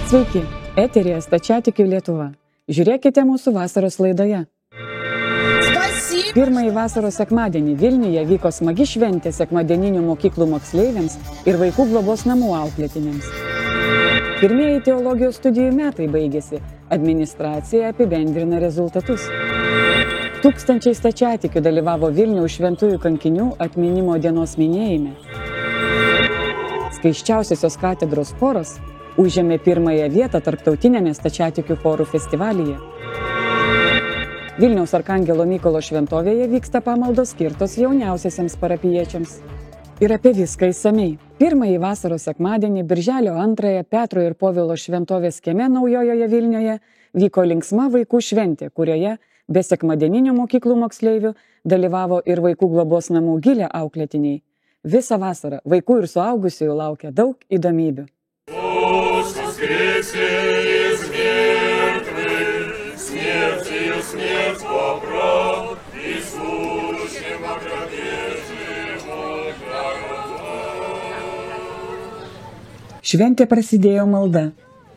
Sveiki, eteryje Stačiatikių Lietuva. Žiūrėkite mūsų vasaros laidoje. Pirmąjį vasaros sekmadienį Vilniuje vyko smagi šventė sekmadieninių mokyklų moksleiviams ir vaikų globos namų auklėtiniams. Pirmieji teologijos studijų metai baigėsi, administracija apibendrina rezultatus. Tūkstančiai stačiatikių dalyvavo Vilniaus šventųjų kankinių atminimo dienos minėjime. Skaisčiausiosios katedros choras užėmė pirmąją vietą tarptautiniame stačiatikių chorų festivalyje. Vilniaus Arkangelo Mykolo šventovėje vyksta pamaldos skirtos jauniausiasiems parapijiečiams. Ir apie viską išsamiai. Pirmąjį vasaros sekmadienį, birželio 2 Petro ir Povilo šventovės kieme Naujojoje Vilniuje vyko linksma vaikų šventė, kurioje be sekmadieninių mokyklų moksleivių dalyvavo ir vaikų globos namų Gilė auklėtiniai. Visą vasarą vaikų ir suaugusiųjų laukia daug įdomybių. Смерть поправ, и слушаем Šventė prasidėjo malda.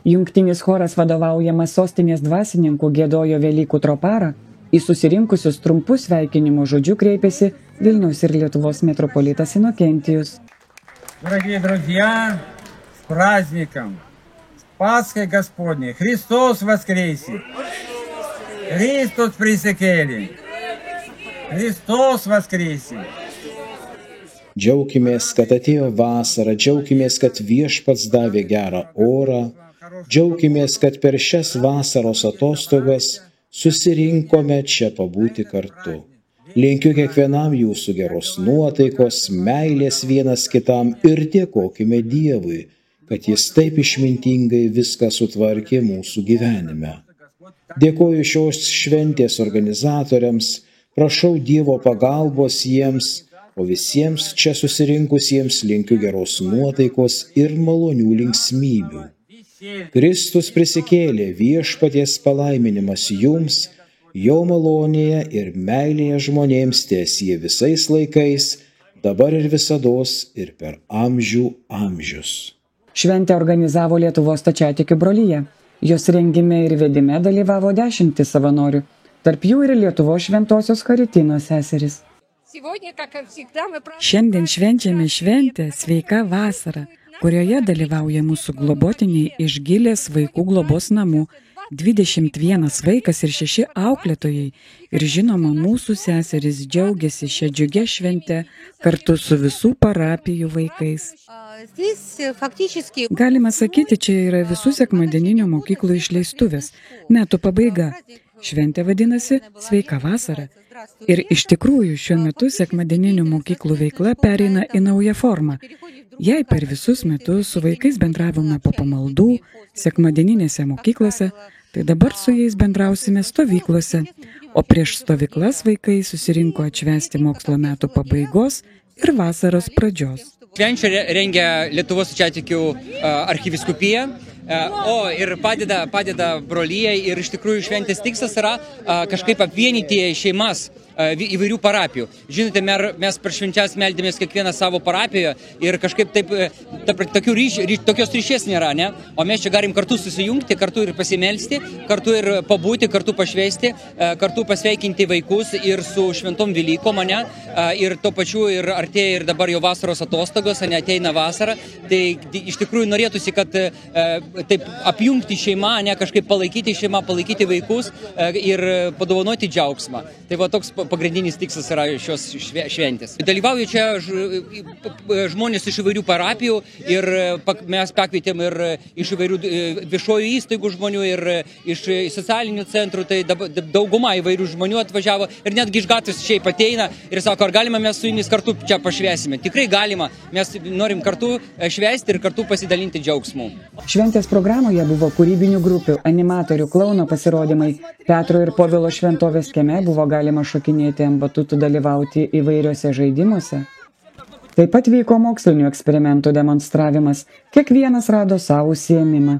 Jungtinis choras vadovaujamas sostinės dvasininkų giedojo Velykų troparą, į susirinkusius trumpus sveikinimo žodžių kreipėsi Vilniaus ir Lietuvos metropolitas Inokentijus. Дорогие друзья, с праздником, с Пасхой Господней, Христос воскресе! Kristus prisikėlė. Kristus vaskrėsi. Džiaukimės, kad atėjo vasara, džiaukimės, kad viešpats davė gerą orą, džiaukimės, kad per šias vasaros atostogas susirinkome čia pabūti kartu. Linkiu kiekvienam jūsų geros nuotaikos, meilės vienas kitam ir dėkokime Dievui, kad jis taip išmintingai viską sutvarkė mūsų gyvenime. Dėkoju šios šventės organizatoriams, prašau Dievo pagalbos jiems, o visiems čia susirinkusiems linkiu geros nuotaikos ir malonių linksmybių. Kristus prisikėlė, viešpaties palaiminimas jums, jo malonėje ir meilėje žmonėms tiesie visais laikais, dabar ir visados ir per amžių amžius. Šventę organizavo Lietuvos stačiatikių brolija. Jos rengime ir vedime dalyvavo 10 savanorių, tarp jų ir Lietuvos šventosios Karitinos seserys. Šiandien švenčiame šventę Sveika vasara, kurioje dalyvauja mūsų globotiniai iš Gilės vaikų globos namų, 21 vaikas ir 6 auklėtojai, ir žinoma mūsų seserys džiaugiasi šią džiugę šventę kartu su visų parapijų vaikais. Galima sakyti, čia yra visų sekmadieninių mokyklų išleistuvės, metų pabaiga. Šventė vadinasi Sveika vasara. Ir iš tikrųjų šiuo metu sekmadieninių mokyklų veikla pereina į naują formą. Jei per visus metus su vaikais bendravome po pamaldų, sekmadieninėse mokyklose, tai dabar su jais bendrausime stovyklose, o prieš stovyklas vaikai susirinko atšvęsti mokslo metų pabaigos ir vasaros pradžios. Švenčių rengia Lietuvos stačiatikių arkivyskupija, o ir padeda brolijai, ir iš tikrųjų šventės tikslas yra kažkaip apvienyti šeimas įvairių parapijų. Žinote, mes per švenčias meldėmės kiekvieną savo parapijoje ir kažkaip taip, tokios ryšies nėra, ne? O mes čia galim kartu susijungti, kartu ir pasimelsti, kartu ir pabūti, kartu pašvęsti, kartu pasveikinti vaikus ir su šventom Velykom, ne? Ir tuo pačiu ir artėja ir dabar jau vasaros atostogos, ne, ateina vasara. Tai iš tikrųjų norėtųsi, kad taip apjungti šeimą, ne, kažkaip palaikyti šeimą, palaikyti vaikus ir padovanoti džiaugsmą. Tai va toks pagrindinis tikslas yra šios šventės. Dalyvauja čia žmonės iš įvairių parapijų ir mes pakvietėm ir iš įvairių viešojų įstaigų žmonių ir iš socialinių centrų, tai dauguma įvairių žmonių atvažiavo ir netgi iš gatvės šiaip ateina ir sako, ar galima mes su jumis kartu čia pašvęsime. Tikrai galima, mes norim kartu švęsti ir kartu pasidalinti džiaugsmu. Šventės programoje buvo kūrybinių grupių, animatorių, klauno pasirodymai. Petro ir Povilo šventovės kieme buvo galima šokinėti ant batutų, dalyvauti įvairiuose žaidimuose. Taip pat vyko mokslinių eksperimentų demonstravimas. Kiekvienas rado savo užsiėmimą.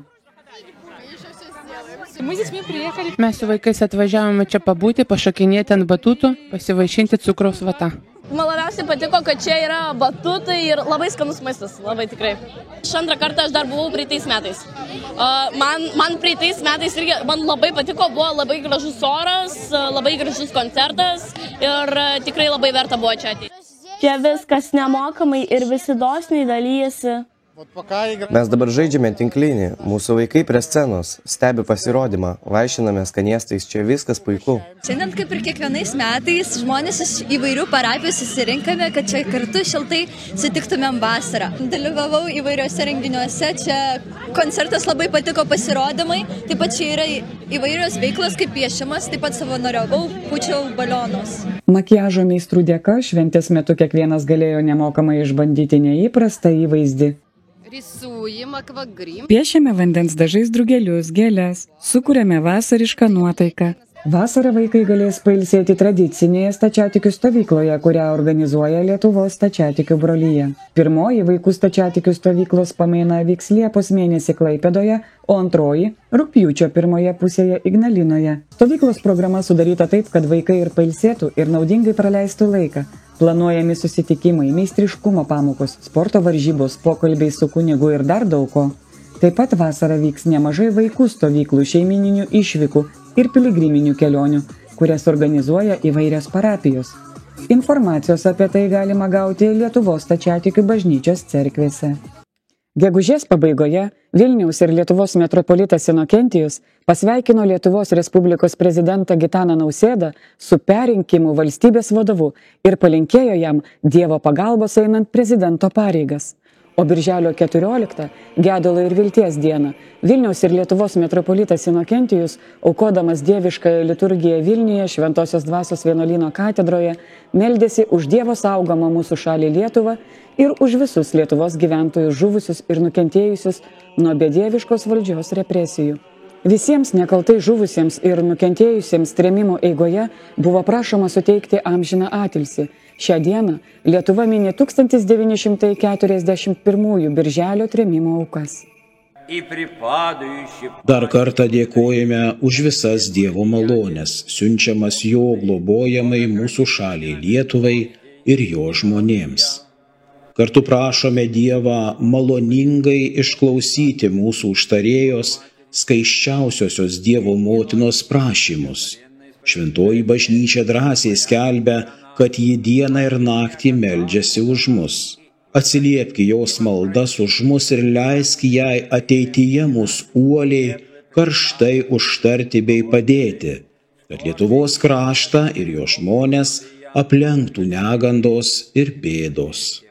Mes su vaikais atvažiavome čia pabūti, pašokinėti ant batutų, pasivaišinti cukraus vata. Man labiausiai patiko, kad čia yra batutai ir labai skanus maistas, labai tikrai. Antrą kartą aš dar buvau praeitais metais. Man praeitais metais irgi man labai patiko, buvo labai gražus oras, labai gražus koncertas ir tikrai labai verta buvo čia ateiti. Čia viskas nemokamai ir visi dosniai dalyjasi. Mes dabar žaidžiame tinklinį, mūsų vaikai prie scenos, stebi pasirodymą, vaišiname skanėstais, čia viskas puiku. Šiandien kaip ir kiekvienais metais žmonės iš įvairių parapijų susirinkame, kad čia kartu šiltai sutiktumėm vasarą. Dalyvavau įvairiuose renginiuose, čia koncertas labai patiko pasirodymai, taip pat čia yra įvairios veiklos kaip piešimas, taip pat savanoriavau, pūčiau balionus. Makiažo meistrų dėka šventės metu kiekvienas galėjo nemokamai išbandyti neįprastą įvaizdį. Piešiame vandens dažais drugelius, gėles, sukuriame vasarišką nuotaiką. Vasarą vaikai galės pailsėti tradicinėje stačiatikių stovykloje, kurią organizuoja Lietuvos stačiatikių brolija. Pirmoji vaikų stačiatikių stovyklos pamaina vyks Liepos mėnesį Klaipėdoje, o antroji – rugpjūčio pirmoje pusėje Ignalinoje. Stovyklos programa sudaryta taip, kad vaikai ir pailsėtų, ir naudingai praleistų laiką. Planuojami susitikimai, meistriškumo pamokos, sporto varžybos, pokalbiai su kunigu ir dar daug ko. Taip pat vasarą vyks nemažai vaikų stovyklų, šeimininių išvykų ir piligriminių kelionių, kurias organizuoja įvairios parapijos. Informacijos apie tai galima gauti Lietuvos stačiatikių bažnyčios cerkvėse. Gegužės pabaigoje Vilniaus ir Lietuvos metropolitas Inokentijus pasveikino Lietuvos Respublikos prezidentą Gitaną Nausėdą su perrinkimu valstybės vadovu ir palinkėjo jam Dievo pagalbos einant prezidento pareigas. O birželio 14 gedulo ir vilties dieną Vilniaus ir Lietuvos metropolitas Inokentijus, aukodamas dieviškąją liturgiją Vilniuje Šventosios dvasios vienuolyno katedroje, meldėsi už Dievo saugomą mūsų šalį Lietuvą ir už visus Lietuvos gyventojus žuvusius ir nukentėjusius nuo bedieviškos valdžios represijų. Visiems nekaltai žuvusiems ir nukentėjusiems trėmimo eigoje buvo prašoma suteikti amžiną atilsį. Šią dieną Lietuva mini 1941 birželio trėmimo aukas. Dar kartą dėkojame už visas Dievo malonės, siunčiamas jo globojamai mūsų šaliai Lietuvai ir jo žmonėms. Kartu prašome Dievą maloningai išklausyti mūsų užtarėjos skaisčiausiosios Dievo motinos prašymus. Šventoji bažnyčia drąsiai skelbia, kad ji dieną ir naktį meldžiasi už mus. Atsiliepki jos maldas už mus ir leisk jai ateityje mus uoliai, karštai užtarti bei padėti, kad Lietuvos kraštą ir jo žmonės aplenktų negandos ir bėdos.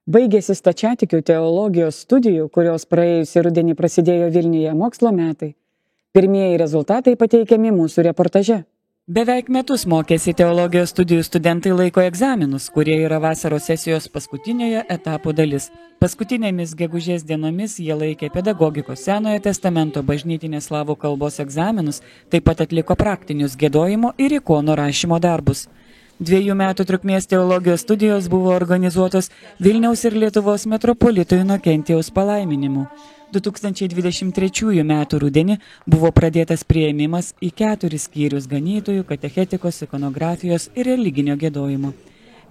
Baigėsi stačiatikių teologijos studijų, kurios praėjusį rudenį prasidėjo Vilniuje mokslo metai. Pirmieji rezultatai pateikiami mūsų reportaže. Beveik metus mokėsi teologijos studijų studentai laiko egzaminus, kurie yra vasaros sesijos paskutinioje etapo dalis. Paskutinėmis gegužės dienomis jie laikė pedagogikos Senojo testamento bažnytinės slavų kalbos egzaminus, taip pat atliko praktinius giedojimo ir ikonų rašymo darbus. 2 metų trukmės teologijos studijos buvo organizuotos Vilniaus ir Lietuvos metropolito Inokentijaus palaiminimu. 2023 metų rudenį buvo pradėtas priėmimas į 4 skyrius ganytojų, katechetikos, ikonografijos ir religinio giedojimo.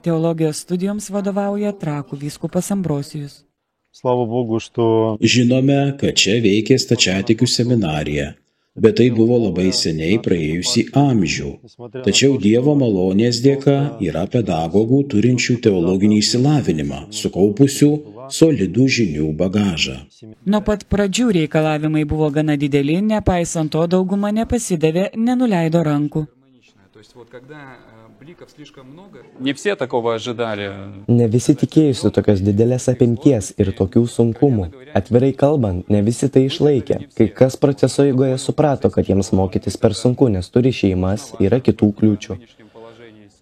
Teologijos studijoms vadovauja Trakų vyskupas Ambrosijus. Žinome, kad čia veikė stačiatikių seminarija, bet tai buvo labai seniai praėjusį amžių. Tačiau Dievo malonės dėka yra pedagogų turinčių teologinį išsilavinimą, sukaupusių solidų žinių bagažą. Nuo pat pradžių reikalavimai buvo gana dideli, nepaisant to dauguma nepasidavė, nenuleido rankų. Ne visi tikėjusi tokios didelės apimties ir tokių sunkumų. Atvirai kalbant, ne visi tai išlaikė. Kai kas proceso eigoje suprato, kad jiems mokytis per sunku, nes turi šeimas, yra kitų kliūčių.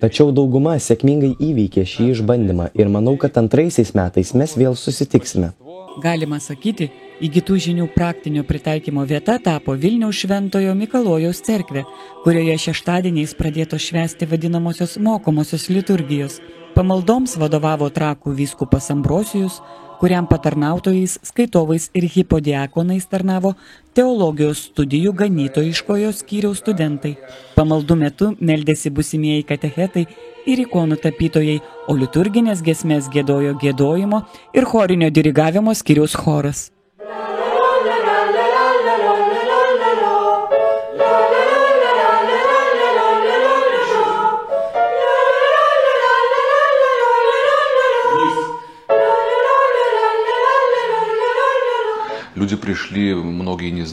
Tačiau dauguma sėkmingai įveikė šį išbandymą ir manau, kad antraisiais metais mes vėl susitiksime. Galima sakyti, įgytų žinių praktinio pritaikymo vieta tapo Vilniaus Šventojo Mikalojaus cerkvė, kurioje šeštadieniais pradėto švęsti vadinamosios mokomosios liturgijos. Pamaldoms vadovavo Trakų vyskupas Ambrosijus, kuriam patarnautojais, skaitovais ir hipodiakonais tarnavo teologijos studijų ganytojiškojo skyriaus studentai. Pamaldų metu meldėsi būsimieji katechetai ir ikonų tapytojai, o liturginės giesmės giedojo giedojimo ir chorinio dirigavimo skyriaus choras.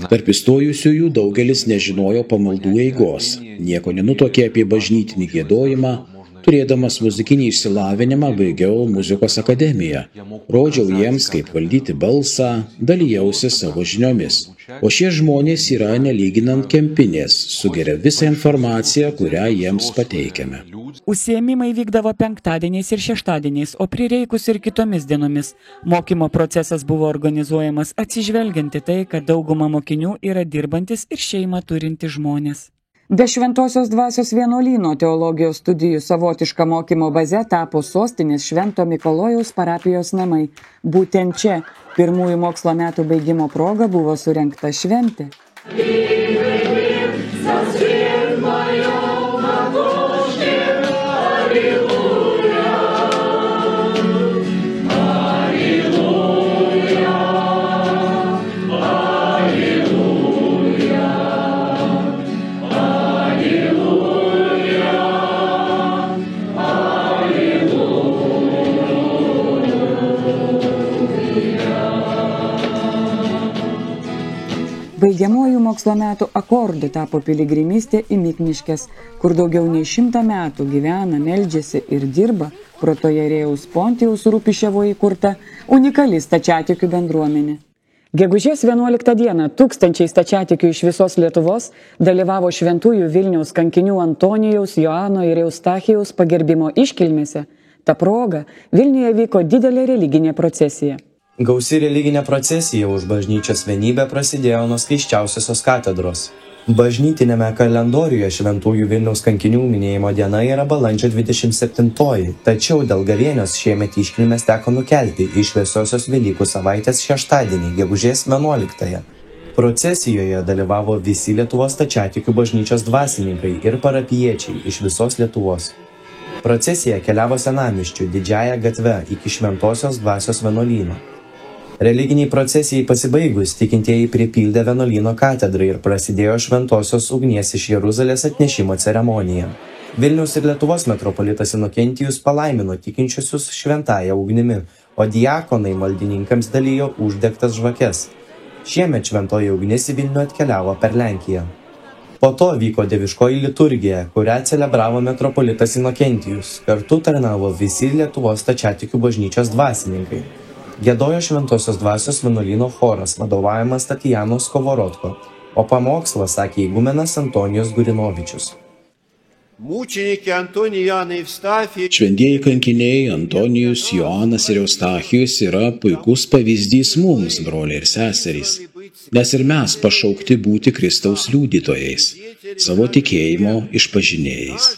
Tarp įstojusiųjų daugelis nežinojo pamaldų eigos, nieko nenutuokė apie bažnytinį giedojimą, turėdamas muzikinį išsilavinimą baigiau muzikos akademiją. Rodžiau jiems, kaip valdyti balsą, dalijausi savo žiniomis. O šie žmonės yra nelyginant kempinės, sugeria visą informaciją, kurią jiems pateikiame. Užsiėmimai vykdavo penktadieniais ir šeštadieniais, o prireikus ir kitomis dienomis. Mokymo procesas buvo organizuojamas atsižvelgiant į tai, kad dauguma mokinių yra dirbantis ir šeimą turinti žmonės. Be Šventosios dvasios vienuolyno teologijos studijų savotiška mokymo baze tapo sostinės Švento Mikalojaus parapijos namai. Būtent čia pirmųjų mokslo metų baigimo proga buvo surengta šventė. Baigiamojų mokslo metų akordų tapo piligrimystė į Mikniškes, kur daugiau nei 100 metų gyvena, meldžiasi ir dirba protoierėjaus Pontijaus Rūpiševo įkurta unikali stačiatikių bendruomenė. Gegužės 11 dieną tūkstančiai stačiatikių iš visos Lietuvos dalyvavo šventųjų Vilniaus kankinių Antonijaus, Joano ir Eustachijaus pagerbimo iškilmėse. Ta proga Vilniuje vyko didelė religinė procesija. Gausi religinė procesija už bažnyčios vienybę prasidėjo nuo skaisčiausiosios katedros. Bažnytinėme kalendoriuje šventųjų Vilniaus kankinių minėjimo diena yra balandžio 27, tačiau dėl gavėnios šiemet iškilmes teko nukelti į šviesiosios Velykų savaitės šeštadienį, gegužės 11. Procesijoje dalyvavo visi Lietuvos stačiatikių bažnyčios dvasininkai ir parapijiečiai iš visos Lietuvos. Procesija keliavo senamiesčiu didžiąja gatve iki Šventosios dvasios vienuolyno. Religiniai procesijai pasibaigus, tikintieji pripildė vienuolyno katedrą ir prasidėjo šventosios ugnies iš Jeruzalės atnešimo ceremonija. Vilniaus ir Lietuvos metropolitas Inokentijus palaimino tikinčiusius šventąją ugnimi, o diakonai maldininkams dalijo uždegtas žvakes. Šiemet šventoji ugnis į Vilnių atkeliavo per Lenkiją. Po to vyko dieviškoji liturgija, kurią celebravo metropolitas Inokentijus. Kartu tarnavo visi Lietuvos stačiatikių bažnyčios dvasininkai. Giedojo Šventosios dvasios vienuolyno choras, vadovavimas Tatijanos Kovorodko, o pamokslą sakė igumenas Antonijus Gurinovičius. Šventieji kankiniai Antonijus, Joanas ir Eustachijus yra puikus pavyzdys mums, broliai ir seserys, nes ir mes pašaukti būti Kristaus liudytojais, savo tikėjimo išpažinėjais.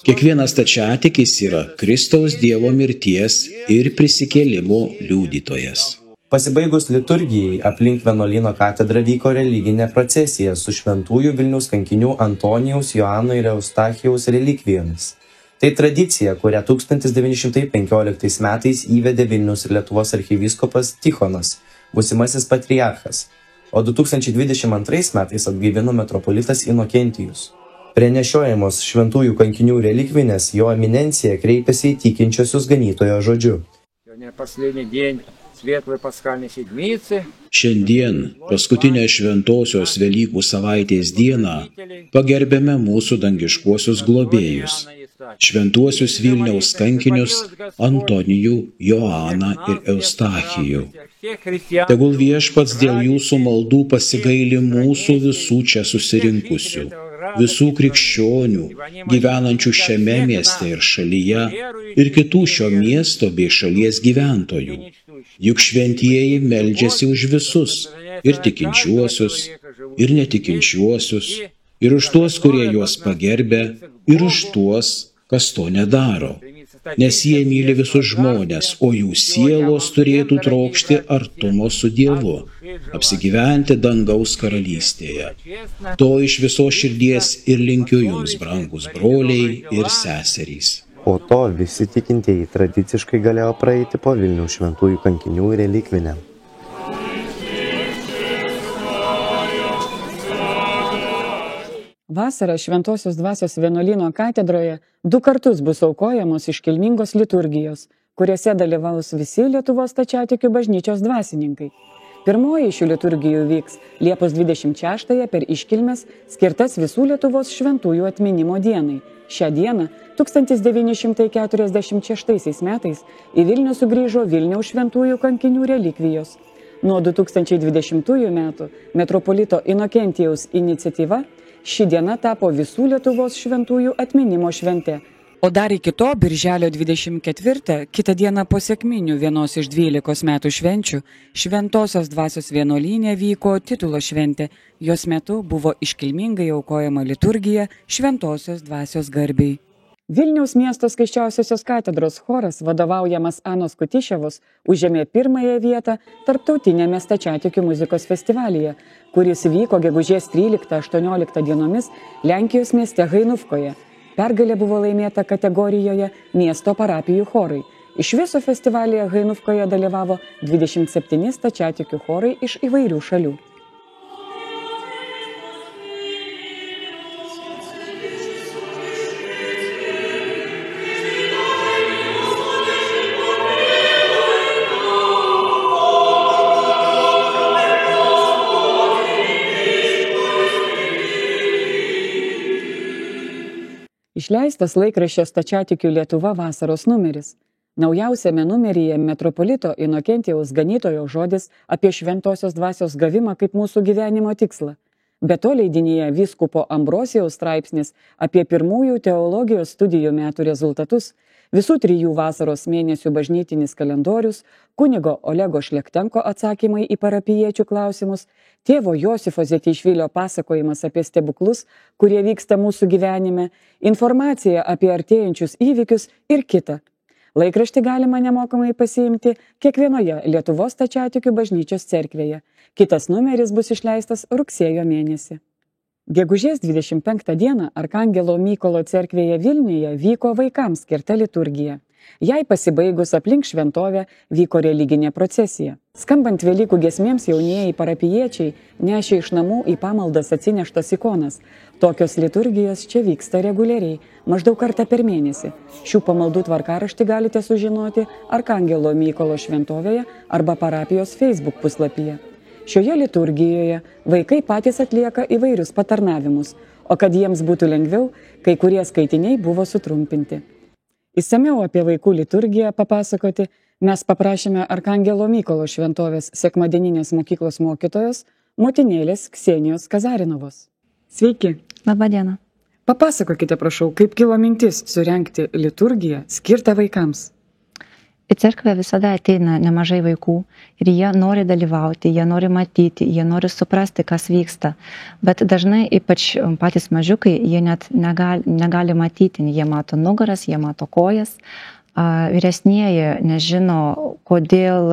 Kiekvienas stačiatikis yra Kristaus Dievo mirties ir prisikėlimo liudytojas. Pasibaigus liturgijai, aplink vienuolyno katedrą vyko religinė procesija su šventųjų Vilniaus kankinių Antonijaus, Joano ir Eustachijaus relikvijomis. Tai tradicija, kurią 1915 metais įvedė Vilniaus ir Lietuvos arkivyskupas Tichonas, būsimasis patriarchas, o 2022 metais atgaivino metropolitas Inokentijus. Prie nešiojamos šventųjų kankinių relikvinės jo eminencija kreipėsi į tikinčiosius ganytojo žodžiu. Šiandien, paskutinę šventosios Velykų savaitės dieną, pagerbėme mūsų dangiškuosius globėjus, šventuosius Vilniaus kankinius Antonijų, Joaną ir Eustachijų. Tegul Viešpats dėl jūsų maldų pasigaili mūsų visų čia susirinkusių, visų krikščionių, gyvenančių šiame mieste ir šalyje, ir kitų šio miesto bei šalies gyventojų. Juk šventieji meldžiasi už visus, ir tikinčiuosius, ir netikinčiuosius, ir už tuos, kurie juos pagerbia, ir už tuos, kas to nedaro. nes jie myli visus žmones, o jų sielos turėtų trokšti artumo su Dievu, apsigyventi dangaus karalystėje. To iš visos širdies ir linkiu jums, brangus broliai ir seserys. Po to visi tikintieji tradiciškai galėjo praeiti po Vilniaus šventųjų kankinių relikvinę. Vasarą Šventosios dvasios vienuolyno katedroje 2 kartus bus aukojamos iškilmingos liturgijos, kuriuose dalyvaus visi Lietuvos stačiatikių bažnyčios dvasininkai. Pirmoji šių liturgijų vyks Liepos 26-ąją per iškilmes skirtas visų Lietuvos šventųjų atminimo dienai. Šią dieną 1946 metais į Vilnių sugrįžo Vilniaus šventųjų kankinių relikvijos. Nuo 2020 metų metropolito Inokentijaus iniciatyva ši diena tapo visų Lietuvos šventųjų atminimo švente. O dar iki to, birželio 24, kitą dieną po sekminių vienos iš 12 metų švenčių, Šventosios dvasios vienuolyne vyko titulo šventė. Jos metu buvo iškilmingai aukojama liturgija Šventosios dvasios garbei. Vilniaus miesto skaisčiausiosios katedros choras, vadovaujamas Anos Kutiševos, užėmė 1-ąją vietą tarptautinėme stačiatikių muzikos festivalyje, kuris vyko gegužės 13-18 dienomis Lenkijos mieste Hainufkoje. Pergalė buvo laimėta kategorijoje miesto parapijų chorai. Iš viso festivalyje Hainufkoje dalyvavo 27 stačiatikių chorai iš įvairių šalių. Išleistas laikraščio Stačiatikių Lietuva vasaros numeris. Naujausiame numeryje metropolito Inokentijaus ganytojo žodis apie Šventosios dvasios gavimą kaip mūsų gyvenimo tikslą. Be to leidinyje vyskupo Ambrosijaus straipsnis apie pirmųjų teologijos studijų metų rezultatus, visų 3 vasaros mėnesių bažnytinis kalendorius, kunigo Olego Šlektenko atsakymai į parapijiečių klausimus, tėvo Josifo Zetišvilio pasakojimas apie stebuklus, kurie vyksta mūsų gyvenime, informacija apie artėjančius įvykius ir kita. Laikraštį galima nemokamai pasiimti kiekvienoje Lietuvos stačiatikių bažnyčios cerkvėje. Kitas numeris bus išleistas rugsėjo mėnesį. Gegužės 25 dieną Arkangelo Mykolo cerkvėje Vilniuje vyko vaikams skirta liturgija. Jai pasibaigus aplink šventovę vyko religinė procesija. Skambant Velykų giesmėms jaunieji parapijiečiai nešė iš namų į pamaldas atsineštas ikonas. Tokios liturgijos čia vyksta reguliariai, maždaug kartą per mėnesį. Šių pamaldų tvarkaraštį galite sužinoti Arkangelo Mykolo šventovėje arba parapijos Facebook puslapyje. Šioje liturgijoje vaikai patys atlieka įvairius patarnavimus, o kad jiems būtų lengviau, kai kurie skaitiniai buvo sutrumpinti. Išsamiau apie vaikų liturgiją papasakoti mes paprašėme Arkangelo Mykolo šventovės sekmadieninės mokyklos mokytojos motinėlės Ksenijos Kazarinovos. Sveiki. Labą dieną. Papasakokite, prašau, kaip kilo mintis surengti liturgiją skirtą vaikams. Į cerkvę visada ateina nemažai vaikų ir jie nori dalyvauti, jie nori matyti, jie nori suprasti, kas vyksta. Bet dažnai, ypač patys mažiukai, jie net negali matyti, jie mato nugaras, jie mato kojas. Vyresnieji nežino, kodėl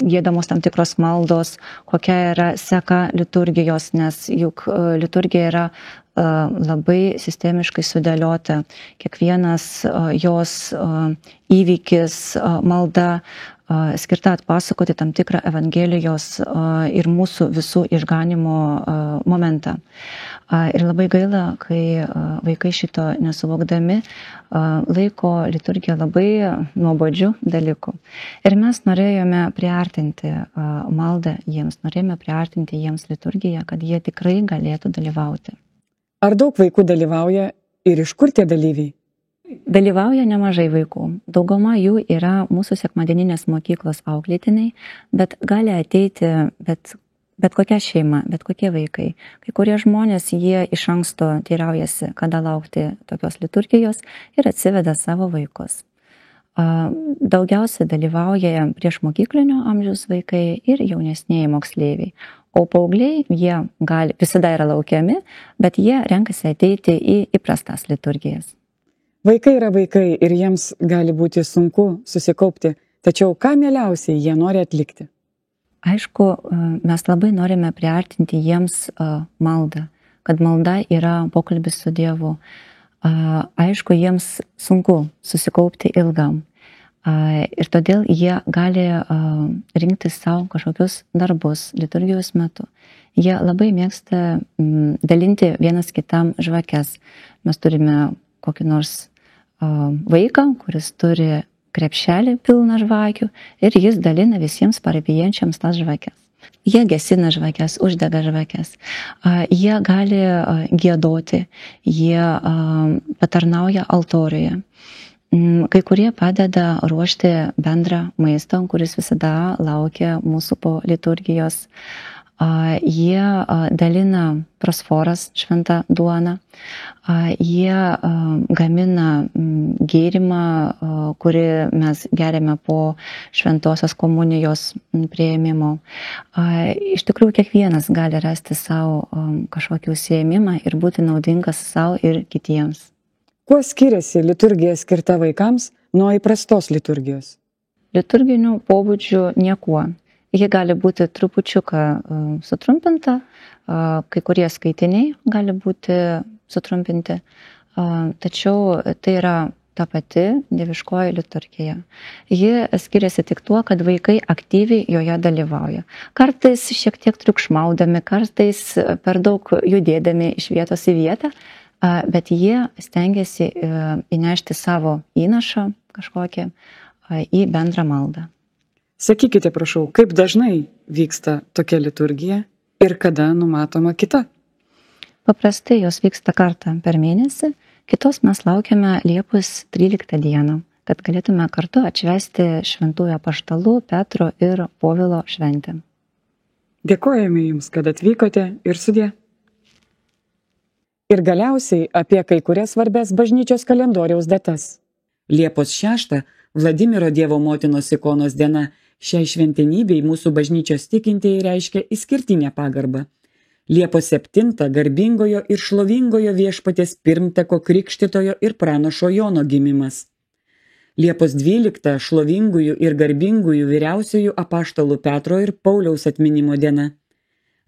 giedamos tam tikros maldos, kokia yra seka liturgijos, nes juk liturgija yra labai sistemiškai sudėliota. Kiekvienas jos įvykis, malda skirta atpasakoti tam tikrą Evangelijos ir mūsų visų išganimo momentą. Ir labai gaila, kai vaikai šito nesuvokdami laiko liturgiją labai nuobodžių dalykų. Ir mes norėjome priartinti maldą jiems, norėjome priartinti jiems liturgiją, kad jie tikrai galėtų dalyvauti. Ar daug vaikų dalyvauja ir iš kur tie dalyviai? Dalyvauja nemažai vaikų. Dauguma jų yra mūsų sekmadieninės mokyklos auklėtiniai, bet gali ateiti bet kokia šeima, bet kokie vaikai. Kai kurie žmonės, jie iš anksto teiraujasi, kada laukti tokios liturgijos ir atsiveda savo vaikus. Daugiausia dalyvauja prieš mokyklinio amžiaus vaikai ir jaunesnieji moksleiviai. O paaugliai, jie visada yra laukiami, bet jie renkasi ateiti į įprastas liturgijas. Vaikai yra vaikai ir jiems gali būti sunku susikaupti, tačiau ką mieliausiai jie nori atlikti? Aišku, mes labai norime priartinti jiems maldą, kad malda yra pokalbis su Dievu. Aišku, jiems sunku susikaupti ilgam. Ir todėl jie gali rinktis savo kažkokius darbus liturgijos metu. Jie labai mėgsta dalinti vienas kitam žvakes. Mes turime kokį nors vaiką, kuris turi krepšelį pilną žvakių ir jis dalina visiems parapijančiams tas žvakes. Jie gesina žvakes, uždega žvakes. Jie gali giedoti, jie patarnauja altoriuje. Kai kurie padeda ruošti bendrą maistą, kuris visada laukia mūsų po liturgijos. Jie dalina prosforas, šventą duoną. Jie gamina gėrimą, kurį mes geriame po šventosios komunijos priėmimo. Iš tikrųjų, kiekvienas gali rasti savo kažkokį užsiėmimą ir būti naudingas savo ir kitiems. Kuo skiriasi liturgija skirta vaikams nuo įprastos liturgijos? Liturginių pobūdžių niekuo. Ji gali būti trupučiuką sutrumpinta, kai kurie skaitiniai gali būti sutrumpinti, tačiau tai yra ta pati dieviškoji liturgija. Ji skiriasi tik tuo, kad vaikai aktyviai joje dalyvauja. Kartais šiek tiek triukšmaudami, kartais per daug judėdami iš vietos į vietą, bet jie stengiasi įnešti savo įnašą kažkokį į bendrą maldą. Sakykite, prašau, kaip dažnai vyksta tokia liturgija ir kada numatoma kita? Paprastai jos vyksta kartą per mėnesį, kitos mes laukiame Liepos 13 dieną, kad galėtume kartu atšvęsti šventųjų apaštalų Petro ir Povilo šventę. Dėkojame Jums, kad atvykote ir sudie. Ir galiausiai apie kai kurias svarbias bažnyčios kalendoriaus datas. Liepos 6 Vladimiro Dievo motinos ikonos diena. Šiai šventenybei mūsų bažnyčios tikintieji reiškia išskirtinę pagarbą. Liepos 7 garbingojo ir šlovingojo viešpaties pirmtako krikštytojo ir pranašo Jono gimimas. Liepos 12 šlovingųjų ir garbingųjų vyriausiųjų apaštalų Petro ir Pauliaus atminimo diena.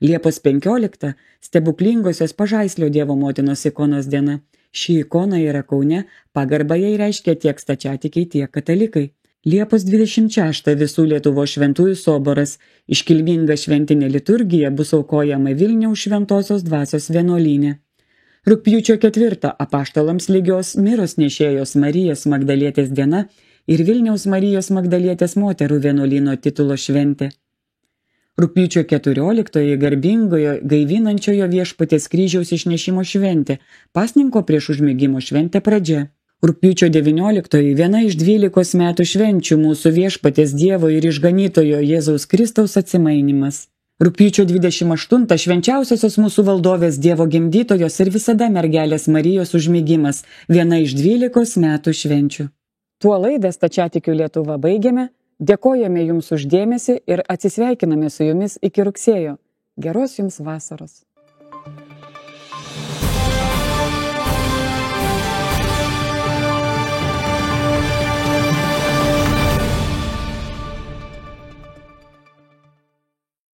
Liepos 15 stebuklingosios Pažaislio Dievo motinos ikonos diena. Ši ikona yra Kaune, pagarbą jai reiškia tiek stačiatikiai, tiek katalikai. Liepos 26 visų Lietuvos šventųjų soboras. Iškilminga šventinė liturgija bus aukojama Vilniaus Šventosios dvasios vienuolyne. Rugpjūčio 4 apaštalams lygios Miros nešėjos Marijos Magdalietės diena ir Vilniaus Marijos Magdalietės moterų vienuolyno titulo šventė. Rugpjūčio 14 garbingojo gaivinančiojo viešpaties kryžiaus išnešimo šventė, pasninko prieš užmigimo šventė pradžia. Rugpjūčio 19 viena iš 12 metų švenčių mūsų viešpaties Dievo ir išganytojo Jėzaus Kristaus atsimainimas. Rugpjūčio 28 švenčiausiosios mūsų valdovės Dievo gimdytojos ir visada mergelės Marijos užmigimas, viena iš 12 metų švenčių. Tuo laidą Stačiatikių Lietuva baigiame, dėkojame Jums už dėmesį ir atsisveikiname su Jumis iki rugsėjo. Geros Jums vasaros.